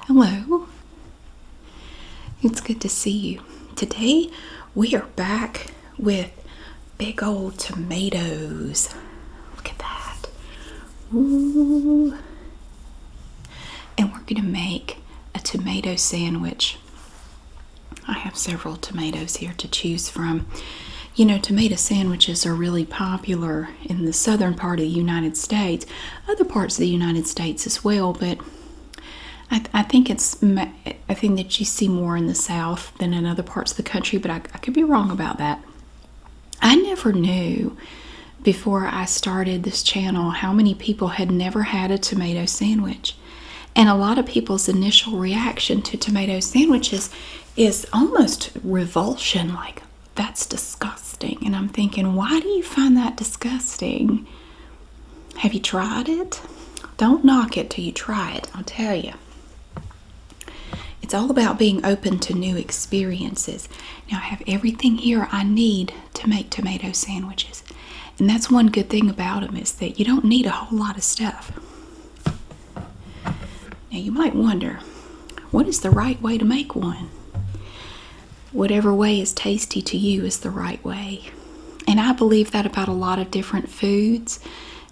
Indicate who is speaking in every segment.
Speaker 1: Hello. It's good to see you. Today we are back with big old tomatoes. Look at that. Ooh. And we're going to make a tomato sandwich. I have several tomatoes here to choose from. You know, tomato sandwiches are really popular in the southern part of the United States, other parts of the United States as well, but I think that you see more in the South than in other parts of the country, but I could be wrong about that. I never knew before I started this channel how many people had never had a tomato sandwich. And a lot of people's initial reaction to tomato sandwiches is almost revulsion, like, that's disgusting. And I'm thinking, why do you find that disgusting? Have you tried it? Don't knock it till you try it, I'll tell you. It's all about being open to new experiences. Now, I have everything here I need to make tomato sandwiches. And that's one good thing about them, is that you don't need a whole lot of stuff. Now, you might wonder, what is the right way to make one? Whatever way is tasty to you is the right way. And I believe that about a lot of different foods.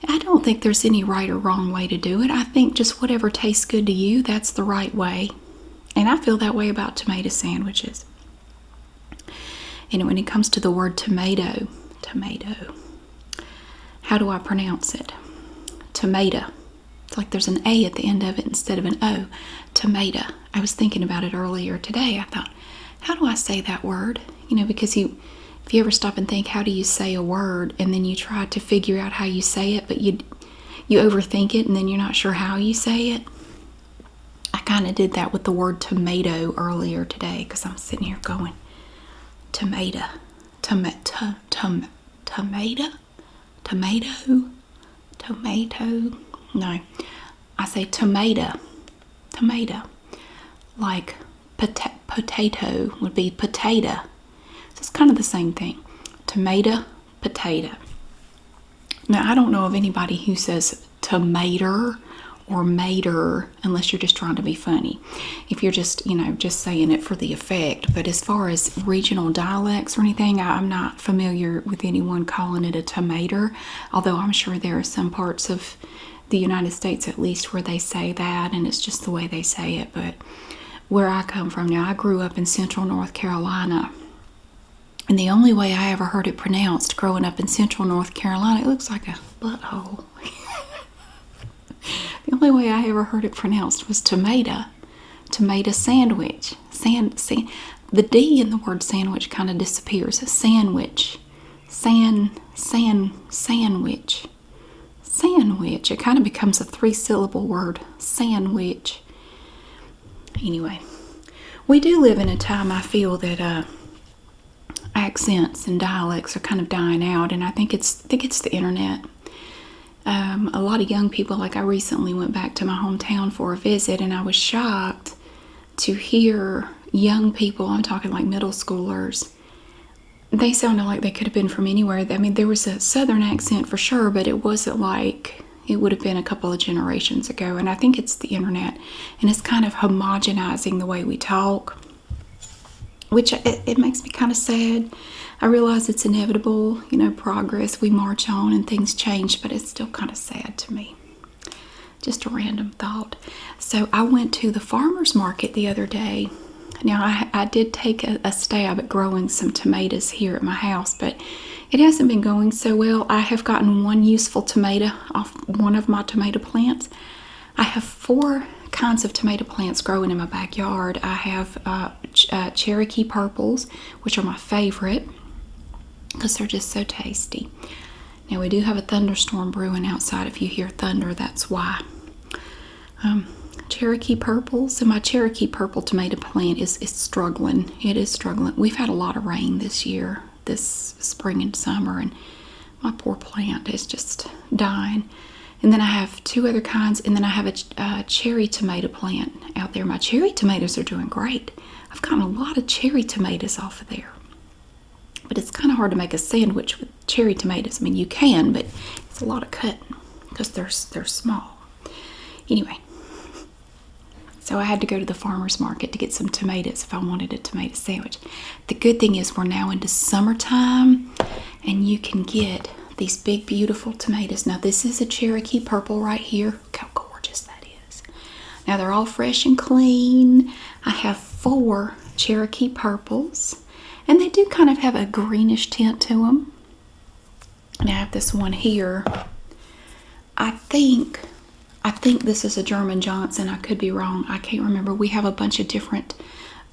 Speaker 1: I don't think there's any right or wrong way to do it. I think just whatever tastes good to you, that's the right way. And I feel that way about tomato sandwiches. And when it comes to the word tomato, how do I pronounce it? Tomato. It's like there's an A at the end of it instead of an O. Tomato. I was thinking about it earlier today. I thought, how do I say that word? You know, because if you ever stop and think, how do you say a word, and then you try to figure out how you say it, but you overthink it and then you're not sure how you say it. I kind of did that with the word tomato earlier today, because I'm sitting here going, tomato, tomato, no, I say tomato, like potato would be potato. So it's kind of the same thing, tomato, potato. Now, I don't know of anybody who says tomato or mater unless you're just trying to be funny. If you're just, just saying it for the effect. But as far as regional dialects or anything, I'm not familiar with anyone calling it a tomato, although I'm sure there are some parts of the United States at least where they say that, and it's just the way they say it. But where I come from now, I grew up in central North Carolina, and the only way I ever heard it pronounced growing up in central North Carolina, it looks like a butthole. The only way I ever heard it pronounced was tomato sandwich. The D in the word sandwich kind of disappears. Sandwich. Sandwich. It kind of becomes a 3-syllable word. Sandwich. Anyway, we do live in a time, I feel, that accents and dialects are kind of dying out, and I think it's the internet. A lot of young people, like I recently went back to my hometown for a visit, and I was shocked to hear young people, I'm talking like middle schoolers, they sounded like they could have been from anywhere. I mean, there was a southern accent for sure, but it wasn't like it would have been a couple of generations ago. And I think it's the internet, and it's kind of homogenizing the way we talk, which it makes me kind of sad. I realize it's inevitable, progress, we march on and things change, but it's still kind of sad to me. Just a random thought. So I went to the farmer's market the other day. Now, I did take a stab at growing some tomatoes here at my house, but it hasn't been going so well. I have gotten one useful tomato off one of my tomato plants. I have 4 kinds of tomato plants growing in my backyard. I have Cherokee purples, which are my favorite because they're just so tasty. Now, we do have a thunderstorm brewing outside. If you hear thunder, that's why. Cherokee purples, and my Cherokee purple tomato plant is struggling. It is struggling. We've had a lot of rain this year, this spring and summer, and my poor plant is just dying. And then I have 2 other kinds, and then I have a cherry tomato plant out there. My cherry tomatoes are doing great. I've gotten a lot of cherry tomatoes off of there. But it's kind of hard to make a sandwich with cherry tomatoes. I mean, you can, but it's a lot of cutting because they're small. Anyway, So I had to go to the farmer's market to get some tomatoes if I wanted a tomato sandwich. The good thing is we're now into summertime and you can get these big beautiful tomatoes. Now this is a Cherokee purple right here. Look how gorgeous that is. Now they're all fresh and clean. I have 4 Cherokee purples and they do kind of have a greenish tint to them. And I have this one here. I think this is a German Johnson. I could be wrong. I can't remember. We have a bunch of different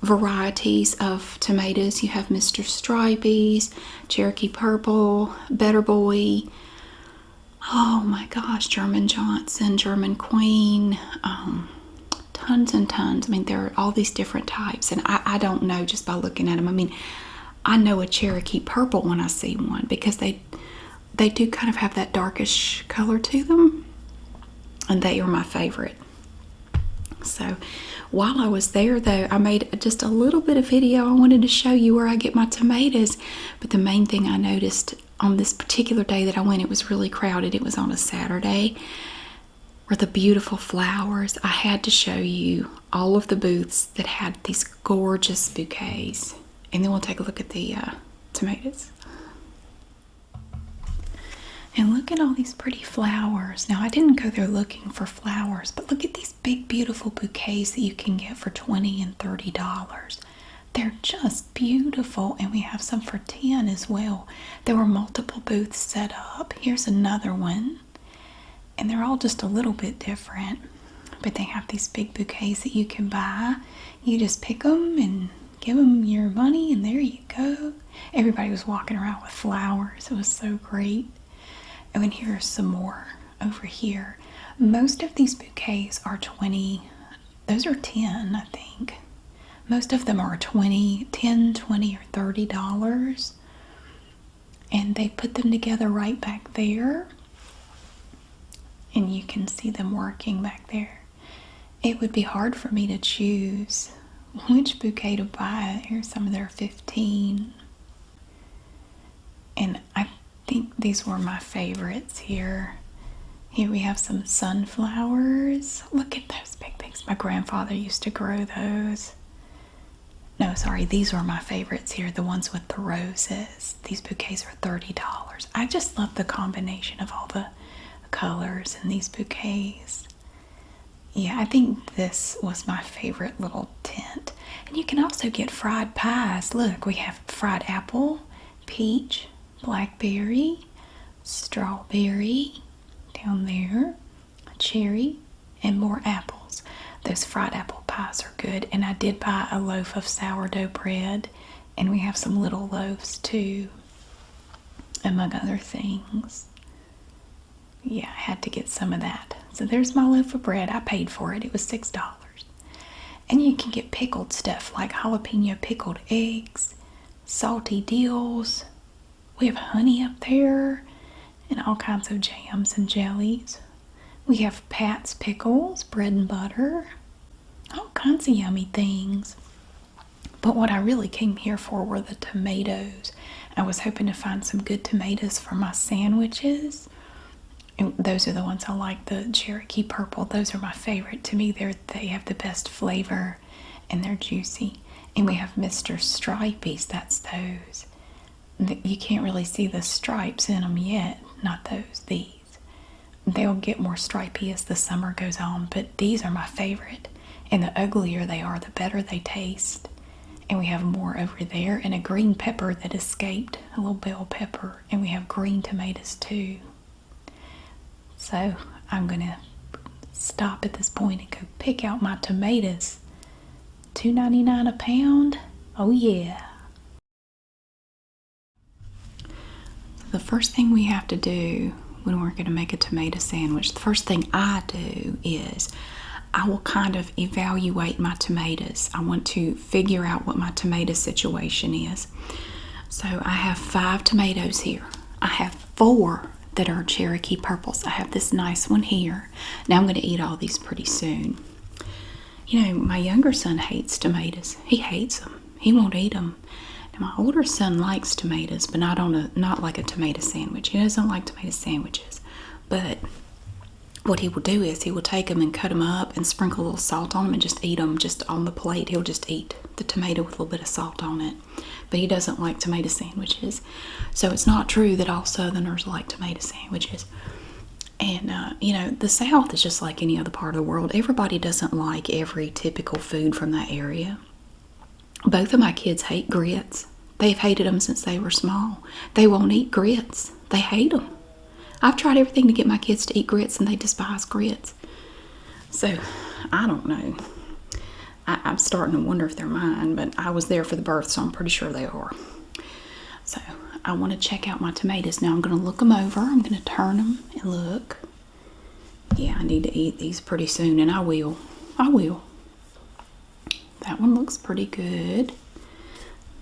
Speaker 1: varieties of tomatoes. You have Mr. Stripey's, Cherokee Purple, Better Boy. Oh my gosh, German Johnson, German Queen. Tons and tons. I mean, there are all these different types. And I don't know just by looking at them. I mean, I know a Cherokee Purple when I see one because they do kind of have that darkish color to them. And they are my favorite. So while I was there though, I made just a little bit of video. I wanted to show you where I get my tomatoes. But the main thing I noticed on this particular day that I went, it was really crowded. It was on a Saturday. Were the beautiful flowers. I had to show you all of the booths that had these gorgeous bouquets. And then we'll take a look at the tomatoes. And look at all these pretty flowers. Now, I didn't go there looking for flowers, but look at these big, beautiful bouquets that you can get for $20 and $30. They're just beautiful, and we have some for $10 as well. There were multiple booths set up. Here's another one, and they're all just a little bit different, but they have these big bouquets that you can buy. You just pick them and give them your money, and there you go. Everybody was walking around with flowers. It was so great. Oh, and here's some more over here. Most of these bouquets are 20. Those are 10, I think. Most of them are 20, 10, 20, or $30. And they put them together right back there. And you can see them working back there. It would be hard for me to choose which bouquet to buy. Here's some of their 15. And I think these were my favorites here. Here we have some sunflowers. Look at those big things. My grandfather used to grow those. No, sorry, these were my favorites here, the ones with the roses. These bouquets are $30. I just love the combination of all the colors in these bouquets. Yeah, I think this was my favorite little tent. And you can also get fried pies. Look, we have fried apple, peach, blackberry, strawberry down there, cherry, and more apples. Those fried apple pies are good. And I did buy a loaf of sourdough bread, and we have some little loaves too, among other things. Yeah, I had to get some of that. So there's my loaf of bread. I paid for it. It was $6. And you can get pickled stuff like jalapeno pickled eggs, salty dills. We have honey up there and all kinds of jams and jellies. We have Pat's pickles, bread and butter, all kinds of yummy things. But what I really came here for were the tomatoes. I was hoping to find some good tomatoes for my sandwiches. And those are the ones I like, the Cherokee Purple. Those are my favorite. To me, they have the best flavor and they're juicy. And we have Mr. Stripey's, that's those. You can't really see the stripes in them yet, not those, these. They'll get more stripey as the summer goes on, but these are my favorite. And the uglier they are, the better they taste. And we have more over there, and a green pepper that escaped, a little bell pepper. And we have green tomatoes too. So I'm going to stop at this point and go pick out my tomatoes. $2.99 a pound. Oh yeah. The first thing we have to do when we're going to make a tomato sandwich, the first thing I do is I will kind of evaluate my tomatoes. I want to figure out what my tomato situation is. So I have 5 tomatoes here. I have 4 that are Cherokee Purples. I have this nice one here. Now I'm going to eat all these pretty soon. You know, my younger son hates tomatoes. He hates them. He won't eat them. My older son likes tomatoes, but not like a tomato sandwich. He doesn't like tomato sandwiches. But what he will do is he will take them and cut them up and sprinkle a little salt on them and just eat them just on the plate. He'll just eat the tomato with a little bit of salt on it. But he doesn't like tomato sandwiches. So it's not true that all Southerners like tomato sandwiches. And, you know, the South is just like any other part of the world. Everybody doesn't like every typical food from that area. Both of my kids hate grits. They've hated them since they were small. They won't eat grits. They hate them. I've tried everything to get my kids to eat grits, and they despise grits. So, I don't know. I'm starting to wonder if they're mine, but I was there for the birth, so I'm pretty sure they are. So, I want to check out my tomatoes. Now, I'm going to look them over. I'm going to turn them and look. Yeah, I need to eat these pretty soon, and I will. I will. That one looks pretty good.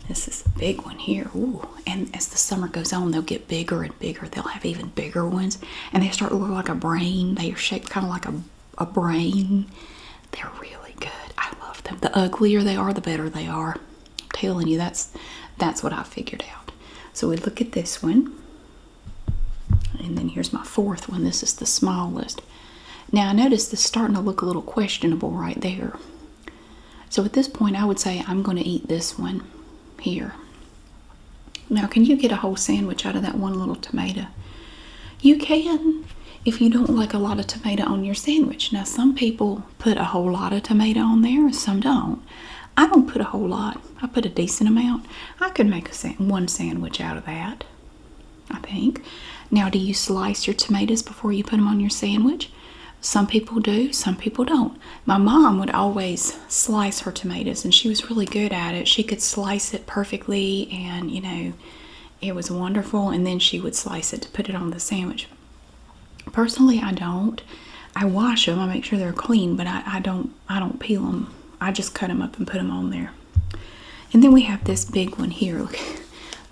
Speaker 1: This is a big one here. Ooh, and as the summer goes on, they'll get bigger and bigger. They'll have even bigger ones, and they start to look like a brain. They are shaped kind of like a brain. They're really good. I love them. The uglier they are, the better they are. I'm telling you, that's what I figured out. So we look at this one, and then here's my fourth one. This is the smallest. Now I notice this is starting to look a little questionable right there. So at this point, I would say I'm going to eat this one here. Now, can you get a whole sandwich out of that one little tomato? You can, if you don't like a lot of tomato on your sandwich. Now, some people put a whole lot of tomato on there, and some don't. I don't put a whole lot. I put a decent amount. I could make one sandwich out of that, I think. Now, do you slice your tomatoes before you put them on your sandwich? Some people do, some people don't. My mom would always slice her tomatoes, and she was really good at it. She could slice it perfectly, and, you know, it was wonderful. And then she would slice it to put it on the sandwich. Personally, I don't. I wash them. I make sure they're clean, but I don't peel them. I just cut them up and put them on there. And then we have this big one here. Look,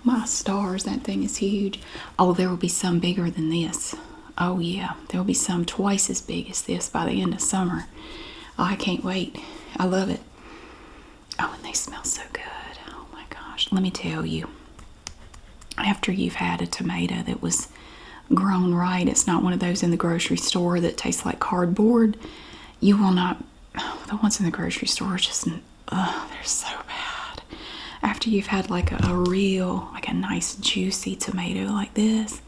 Speaker 1: my stars, that thing is huge. Oh, there will be some bigger than this. Oh yeah, there will be some twice as big as this by the end of summer. Oh, I can't wait. I love it. Oh, and they smell so good. Oh my gosh. Let me tell you, after you've had a tomato that was grown right, it's not one of those in the grocery store that tastes like cardboard. You will not, the ones in the grocery store are just, they're so bad. After you've had like a real, like a nice juicy tomato like this,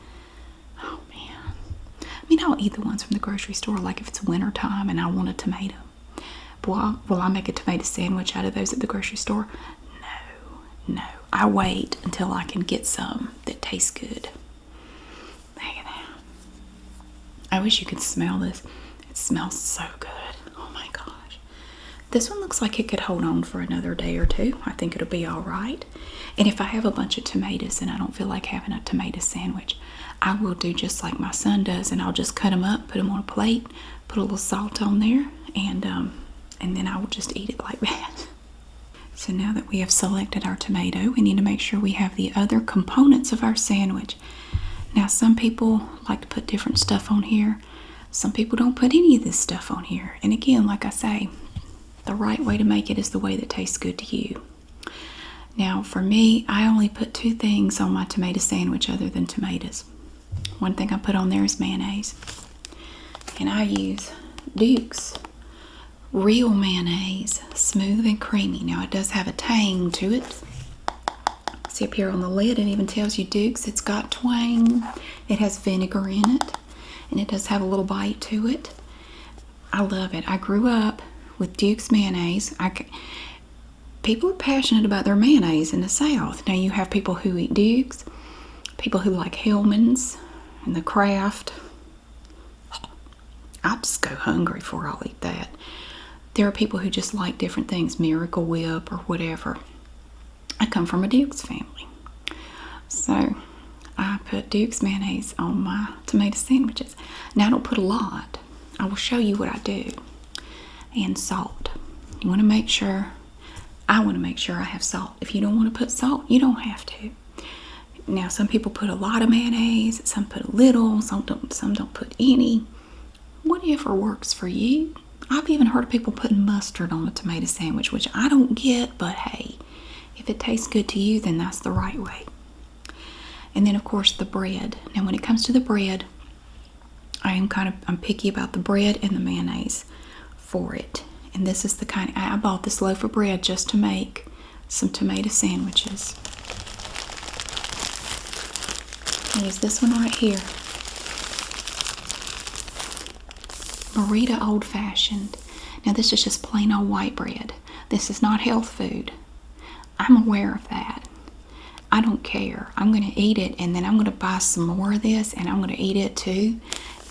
Speaker 1: I mean, I'll eat the ones from the grocery store, like if it's winter time and I want a tomato. But will I make a tomato sandwich out of those at the grocery store? No. I wait until I can get some that tastes good. Look at that. I wish you could smell this. It smells so good. Oh my gosh. This one looks like it could hold on for another day or two. I think it'll be all right. And if I have a bunch of tomatoes and I don't feel like having a tomato sandwich, I will do just like my son does, and I'll just cut them up, put them on a plate, put a little salt on there, and then I will just eat it like that. So now that we have selected our tomato, we need to make sure we have the other components of our sandwich. Now, some people like to put different stuff on here. Some people don't put any of this stuff on here. And again, like I say, the right way to make it is the way that tastes good to you. Now, for me, I only put two things on my tomato sandwich other than tomatoes. One thing I put on there is mayonnaise. And I use Duke's real mayonnaise, smooth and creamy. Now, it does have a tang to it. See up here on the lid, it even tells you Duke's. It's got twang. It has vinegar in it. And it does have a little bite to it. I love it. I grew up with Duke's mayonnaise. People are passionate about their mayonnaise in the South. Now, you have people who eat Duke's, people who like Hellmann's and the Kraft. I just go hungry before I'll eat that. There are people who just like different things, Miracle Whip or whatever. I come from a Duke's family. So I put Duke's mayonnaise on my tomato sandwiches. Now, I don't put a lot. I will show you what I do. And salt. You want to make sure, I want to make sure I have salt. If you don't want to put salt, you don't have to. Now, some people put a lot of mayonnaise, some put a little, some don't put any. Whatever works for you. I've even heard of people putting mustard on a tomato sandwich, which I don't get, but hey, if it tastes good to you, then that's the right way. And then, of course, the bread. Now, when it comes to the bread, I'm picky about the bread and the mayonnaise for it. And this is the kind, I bought this loaf of bread just to make some tomato sandwiches. I use this one right here. Merita Old Fashioned. Now this is just plain old white bread. This is not health food. I'm aware of that. I don't care. I'm going to eat it, and then I'm going to buy some more of this, and I'm going to eat it too.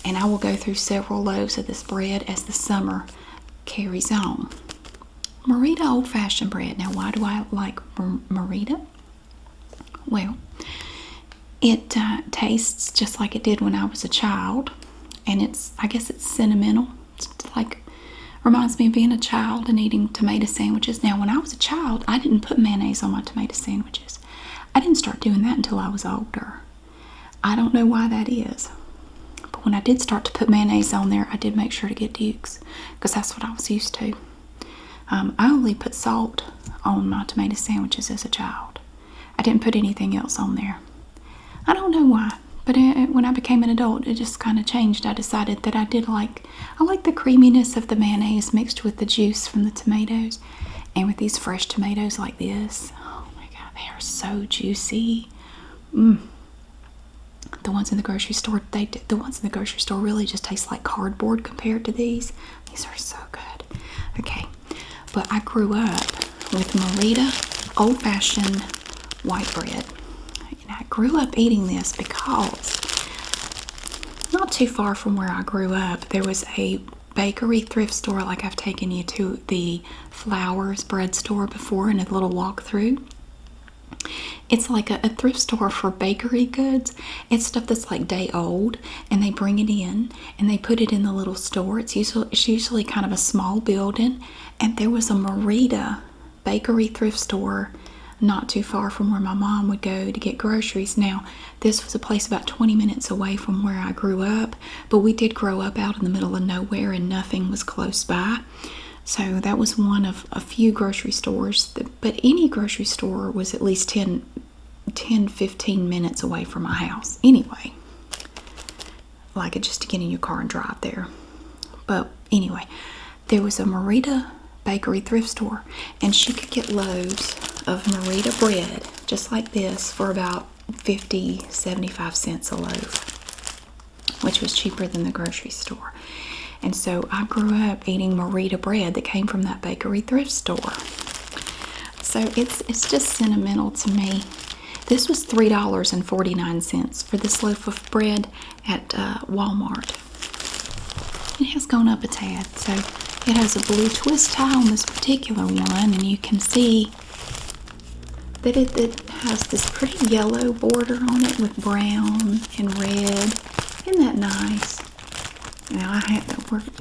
Speaker 1: And I will go through several loaves of this bread as the summer carries on. Merita Old Fashioned bread. Now, why do I like Merita? Well, it tastes just like it did when I was a child, and I guess it's sentimental. It's like, reminds me of being a child and eating tomato sandwiches. Now, when I was a child, I didn't put mayonnaise on my tomato sandwiches. I didn't start doing that until I was older. I don't know why that is. But when I did start to put mayonnaise on there, I did make sure to get Duke's, because that's what I was used to. I only put salt on my tomato sandwiches as a child. I didn't put anything else on there. I don't know why, but when I became an adult, it just kind of changed. I decided that I like the creaminess of the mayonnaise mixed with the juice from the tomatoes, and with these fresh tomatoes like this. Oh my God, they are so juicy. The ones in the grocery store, the ones in the grocery store really just taste like cardboard compared to these. These are so good. Okay, but I grew up with Merita Old Fashioned white bread. And I grew up eating this because not too far from where I grew up, there was a bakery thrift store, like I've taken you to the Flowers bread store before in a little walkthrough. It's like a thrift store for bakery goods. It's stuff that's like day old, and they bring it in and they put it in the little store. It's usually kind of a small building, and there was a Merita bakery thrift store not too far from where my mom would go to get groceries. Now, this was a place about 20 minutes away from where I grew up, but we did grow up out in the middle of nowhere and nothing was close by. So that was one of a few grocery stores, but any grocery store was at least 10-15 minutes away from my house. Anyway, like it just to get in your car and drive there. But anyway, there was a Merita bakery thrift store, and she could get loaves of Merita bread just like this for about 50-75 cents a loaf, which was cheaper than the grocery store. And so I grew up eating Merita bread that came from that bakery thrift store. So it's just sentimental to me. This was $3.49 for this loaf of bread at Walmart. It has gone up a tad. So it has a blue twist tie on this particular one, and you can see that it has this pretty yellow border on it with brown and red. Isn't that nice? Now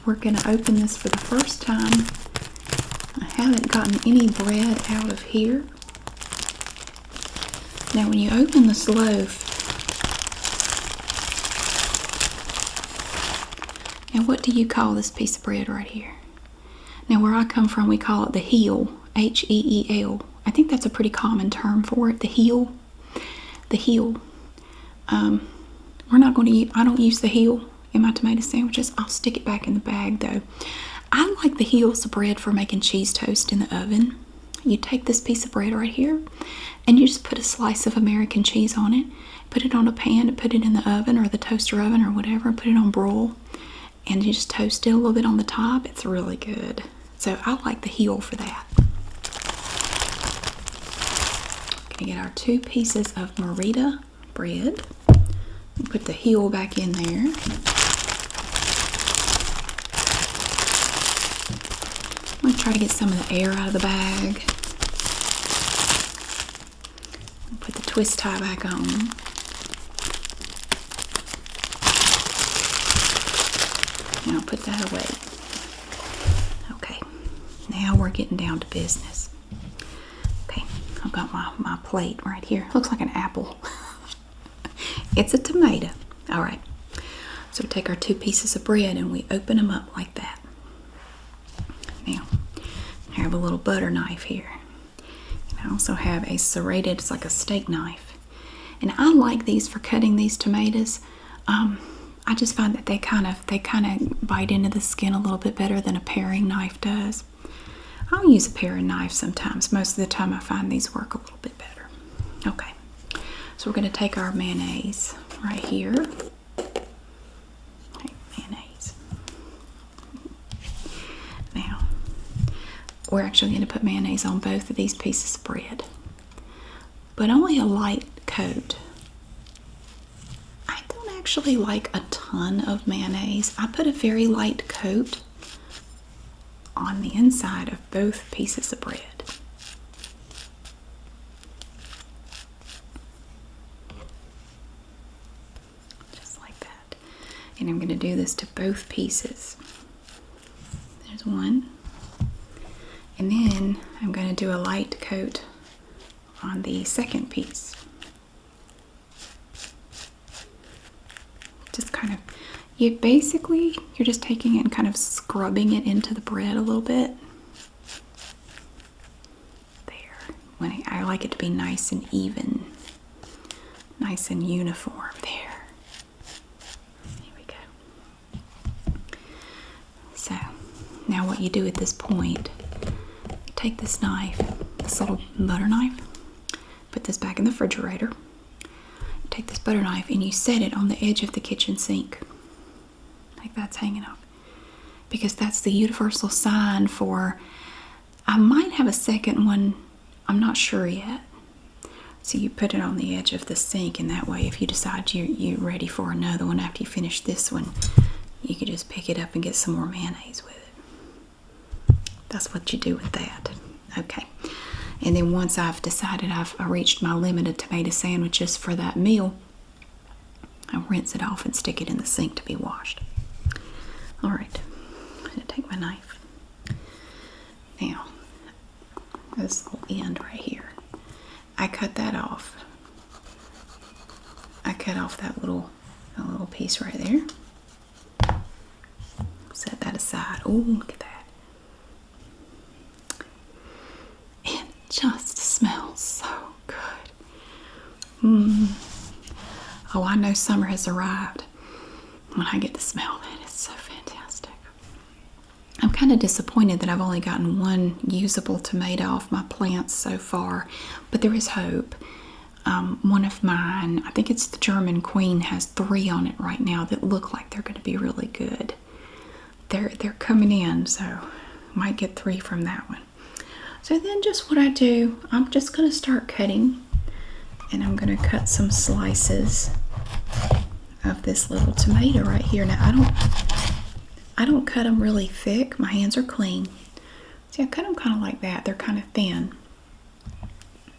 Speaker 1: we're going to open this for the first time. I haven't gotten any bread out of here. Now when you open this loaf, now what do you call this piece of bread right here? Now where I come from, we call it the heel, H-E-E-L. I think that's a pretty common term for it, the heel. The heel. We're not going to use, I don't use the heel in my tomato sandwiches. I'll stick it back in the bag though. I like the heels of bread for making cheese toast in the oven. You take this piece of bread right here and you just put a slice of American cheese on it, put it on a pan and put it in the oven or the toaster oven or whatever, and put it on broil, and you just toast it a little bit on the top. It's really good. So I like the heel for that. Gonna get our 2 pieces of Merita bread. Put the heel back in there. I'm going to try to get some of the air out of the bag. Put the twist tie back on. And I'll put that away. Okay, now we're getting down to business. Okay, I've got my plate right here. Looks like an apple. It's a tomato. All right. So we take our 2 pieces of bread and we open them up like that. Now, I have a little butter knife here. And I also have a serrated, it's like a steak knife. And I like these for cutting these tomatoes. I I just find that they kind of bite into the skin a little bit better than a paring knife does. I'll use a paring knife sometimes. Most of the time I find these work a little bit better. Okay, so we're going to take our mayonnaise right here. Okay, mayonnaise. Now, we're actually going to put mayonnaise on both of these pieces of bread, but only a light coat. I don't actually like a ton of mayonnaise. I put a very light coat on the inside of both pieces of bread. Just like that. And I'm going to do this to both pieces. There's one. And then I'm going to do a light coat on the second piece. Just kind of, you're just taking it and kind of scrubbing it into the bread a little bit. There. I like it to be nice and even, nice and uniform. There. Here we go. So, now what you do at this point, you take this knife, this little butter knife, put this back in the refrigerator. Take this butter knife and you set it on the edge of the kitchen sink. Like that's hanging up. Because that's the universal sign for, I might have a second one, I'm not sure yet. So you put it on the edge of the sink, and that way if you decide you're ready for another one after you finish this one, you can just pick it up and get some more mayonnaise with it. That's what you do with that. Okay. And then once I've decided I've reached my limit of tomato sandwiches for that meal, I rinse it off and stick it in the sink to be washed. All right, I'm going to take my knife. Now, this little end right here, I cut that off. I cut off that little piece right there. Set that aside. Oh, look at that. Just smells so good. Oh, I know summer has arrived when I get to smell that. It's so fantastic. I'm kind of disappointed that I've only gotten one usable tomato off my plants so far, but there is hope. One of mine, I think it's the German Queen, has 3 on it right now that look like they're going to be really good. They're coming in, so I might get 3 from that one. So then just what I do, I'm just going to start cutting, and I'm going to cut some slices of this little tomato right here. Now I don't cut them really thick. My hands are clean. See, I cut them kind of like that. They're kind of thin.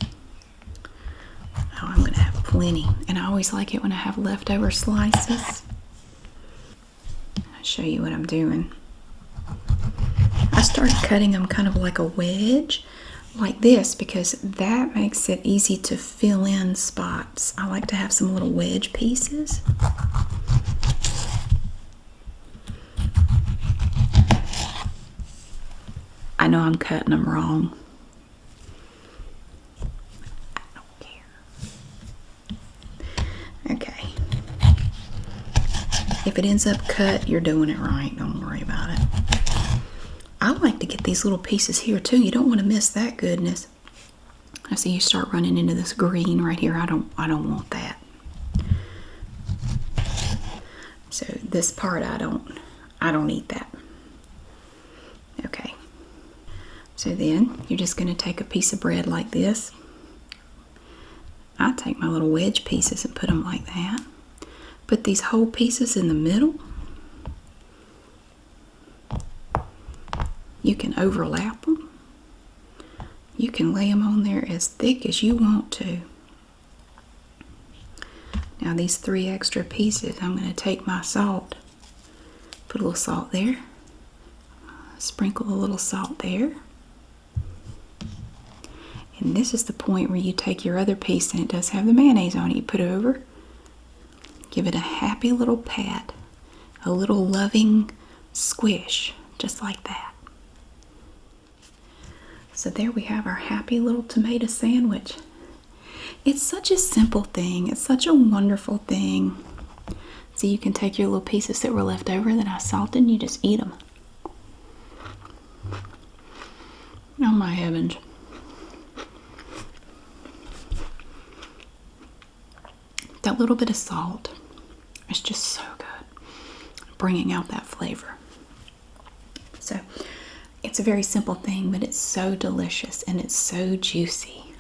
Speaker 1: Oh, I'm going to have plenty, and I always like it when I have leftover slices. I'll show you what I'm doing. I start cutting them kind of like a wedge, like this, because that makes it easy to fill in spots. I like to have some little wedge pieces. I know I'm cutting them wrong. I don't care. Okay. If it ends up cut, you're doing it right. Don't worry about it. I like to get these little pieces here too. You don't want to miss that goodness. I see you start running into this green right here. I don't want that. So this part I don't eat that. Okay. So then you're just going to take a piece of bread like this. I take my little wedge pieces and put them like that. Put these whole pieces in the middle. You can overlap them. You can lay them on there as thick as you want to. Now these 3 extra pieces, I'm going to take my salt, put a little salt there, sprinkle a little salt there. And this is the point where you take your other piece, and it does have the mayonnaise on it. You put it over, give it a happy little pat, a little loving squish, just like that. So there we have our happy little tomato sandwich. It's such a simple thing. It's such a wonderful thing. So you can take your little pieces that were left over that I salted and you just eat them. Oh my heavens. That little bit of salt is just so good, bringing out that flavor. So it's a very simple thing, but it's so delicious and it's so juicy.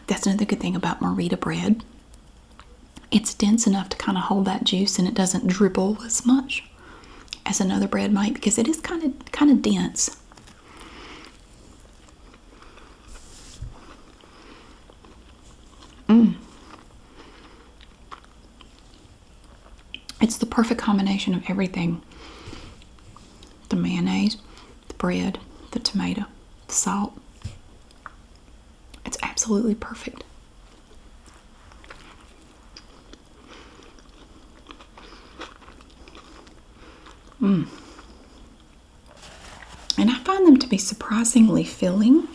Speaker 1: That's another good thing about Merita bread. It's dense enough to kind of hold that juice, and it doesn't dribble as much as another bread might, because it is kind of dense. It's the perfect combination of everything. The mayonnaise, the bread, the tomato, the salt. It's absolutely perfect. And I find them to be surprisingly filling.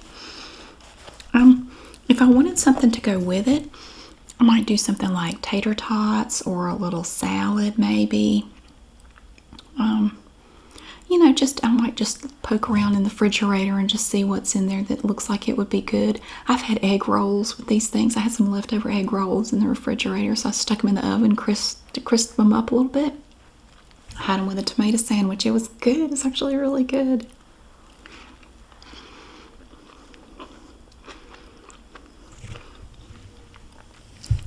Speaker 1: If I wanted something to go with it, I might do something like tater tots or a little salad maybe. I might just poke around in the refrigerator and just see what's in there that looks like it would be good. I've had egg rolls with these things. I had some leftover egg rolls in the refrigerator, so I stuck them in the oven to crisp them up a little bit. I had them with a tomato sandwich. It was good. It's actually really good.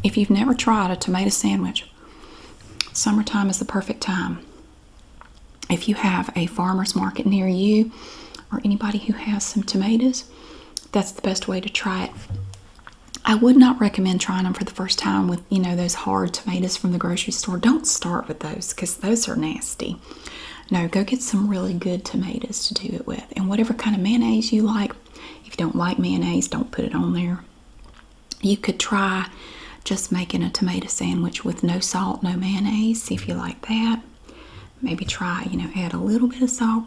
Speaker 1: If you've never tried a tomato sandwich, summertime is the perfect time. If you have a farmer's market near you or anybody who has some tomatoes, that's the best way to try it. I would not recommend trying them for the first time with, those hard tomatoes from the grocery store. Don't start with those because those are nasty. No, go get some really good tomatoes to do it with. And whatever kind of mayonnaise you like. If you don't like mayonnaise, don't put it on there. You could try just making a tomato sandwich with no salt, no mayonnaise. See if you like that. Maybe try, add a little bit of salt.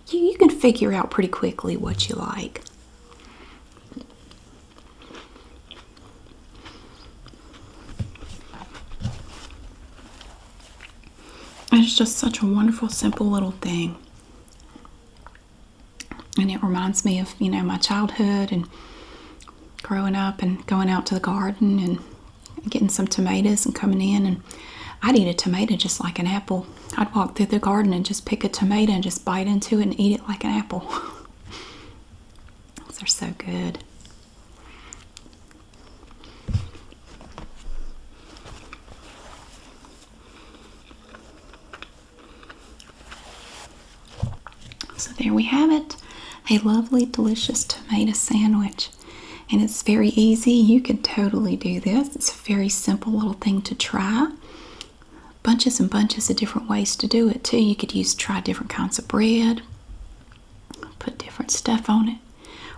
Speaker 1: You can figure out pretty quickly what you like. It's just such a wonderful, simple little thing. And it reminds me of, my childhood and growing up and going out to the garden and getting some tomatoes and coming in, and I'd eat a tomato just like an apple. I'd walk through the garden and just pick a tomato and just bite into it and eat it like an apple. They're so good. So there we have it. A lovely, delicious tomato sandwich. And it's very easy. You can totally do this. It's a very simple little thing to try. Bunches and bunches of different ways to do it too. You could try different kinds of bread, put different stuff on it.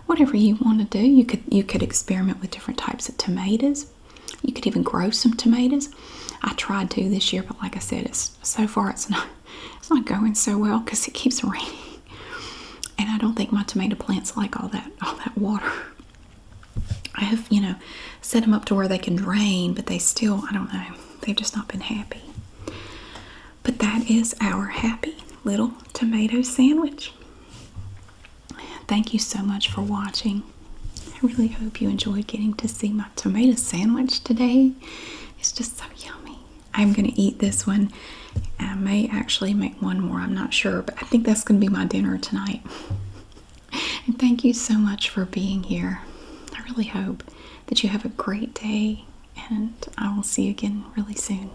Speaker 1: Whatever you want to do. You could experiment with different types of tomatoes. You could even grow some tomatoes. I tried to this year, but like I said, so far it's not going so well because it keeps raining. And I don't think my tomato plants like all that water. I have, set them up to where they can drain, but they still, I don't know, they've just not been happy. But that is our happy little tomato sandwich. Thank you so much for watching. I really hope you enjoyed getting to see my tomato sandwich today. It's just so yummy. I'm going to eat this one. I may actually make one more, I'm not sure, but I think that's going to be my dinner tonight. And thank you so much for being here. I really hope that you have a great day, and I will see you again really soon.